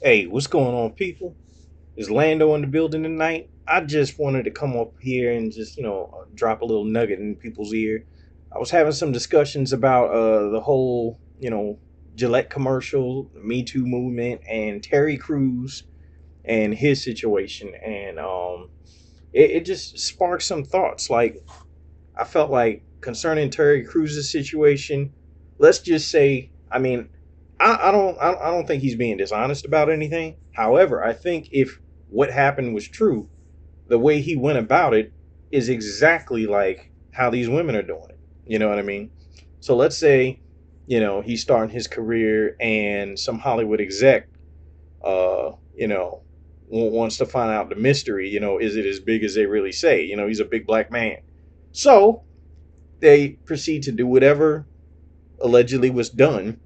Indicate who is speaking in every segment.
Speaker 1: Hey, what's going on, people? Is Lando in the building tonight? I just wanted to come up here and just, drop a little nugget in people's ear. I was having some discussions about the whole, Gillette commercial, the Me Too movement, and Terry Crews and his situation. And it just sparked some thoughts. Like, I felt like concerning Terry Crews' situation, let's just say, I mean, I don't think he's being dishonest about anything. However, I think if what happened was true, the way he went about it is exactly like how these women are doing it. You know what I mean? So let's say, he's starting his career and some Hollywood exec, uh, you know, wants to find out the mystery. Is it as big as they really say? He's a big black man. So they proceed to do whatever allegedly was done.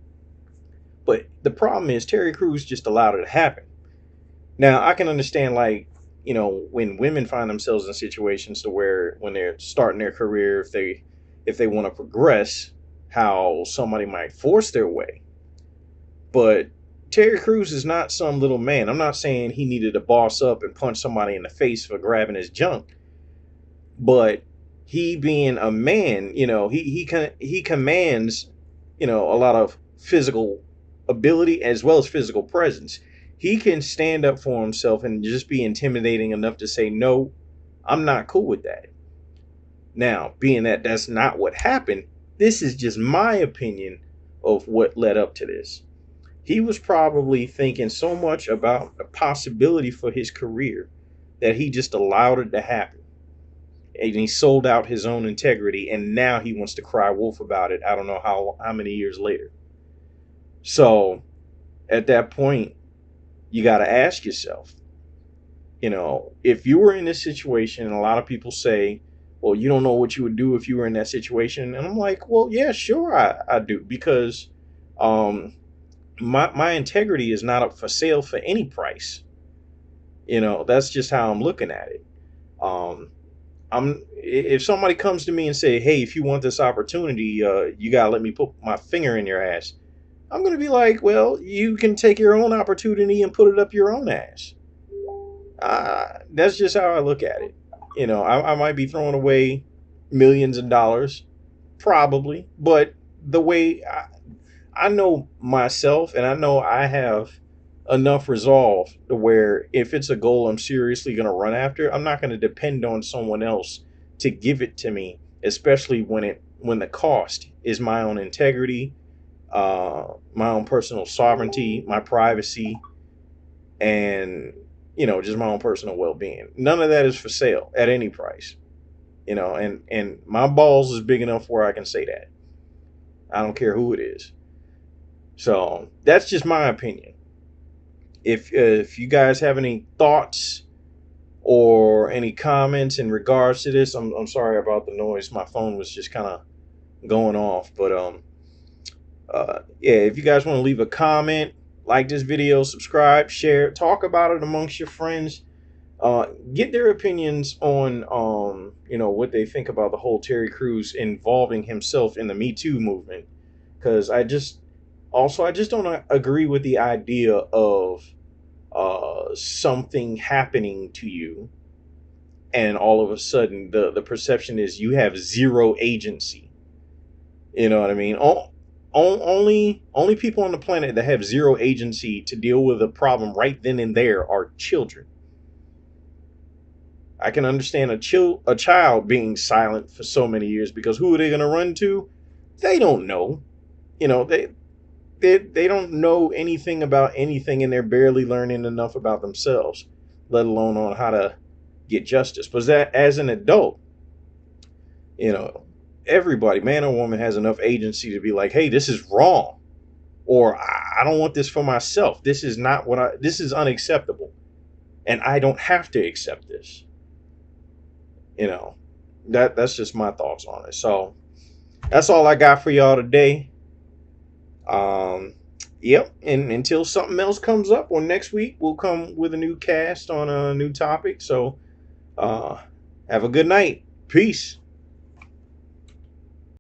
Speaker 1: But the problem is Terry Crews just allowed it to happen. Now I can understand, like, when women find themselves in situations to where when they're starting their career, if they want to progress, how somebody might force their way. But Terry Crews is not some little man. I'm not saying he needed to boss up and punch somebody in the face for grabbing his junk, but he being a man, he commands, a lot of physical ability as well as physical presence. He can stand up for himself and just be intimidating enough to say, no, I'm not cool with that. Now, being that that's not what happened, this is just my opinion of what led up to this. He was probably thinking so much about the possibility for his career that he just allowed it to happen, and he sold out his own integrity, and now he wants to cry wolf about it. I don't know how many years later. So at that point, you got to ask yourself, if you were in this situation, and a lot of people say, well, you don't know what you would do if you were in that situation. And I'm like, well, yeah, sure, I do, because um my integrity is not up for sale for any price. That's just how I'm looking at it. um if somebody comes to me and say, hey, if you want this opportunity, you gotta let me put my finger in your ass, I'm gonna be like, well, you can take your own opportunity and put it up your own ass. That's just how I look at it. I might be throwing away millions of dollars, probably, but the way I know myself, and I know I have enough resolve to where if it's a goal I'm seriously going to run after, I'm not going to depend on someone else to give it to me, especially when the cost is my own integrity, my own personal sovereignty, my privacy, and just my own personal well-being. None of that is for sale at any price. And my balls is big enough where I can say that. I don't care who it is. So that's just my opinion. If you guys have any thoughts or any comments in regards to this, I'm sorry about the noise. My phone was just kind of going off. But yeah, if you guys want to leave a comment, like this video, subscribe, share, talk about it amongst your friends. Get their opinions on what they think about the whole Terry Crews involving himself in the Me Too movement. Because I just don't agree with the idea of something happening to you, and all of a sudden the perception is you have zero agency. You know what I mean? Only people on the planet that have zero agency to deal with a problem right then and there are children. I can understand a child being silent for so many years, because who are they going to run to? They don't know. You know, they don't know anything about anything, and they're barely learning enough about themselves, let alone on how to get justice. But that, as an adult, you know, everybody, man or woman, has enough agency to be like, hey, this is wrong, or I don't want this for myself. This is not what I. This is unacceptable, and I don't have to accept this. You know, that's just my thoughts on it. So that's all I got for y'all today. Um, yep. And until something else comes up, or next week we'll come with a new cast on a new topic. So, uh, have a good night. Peace.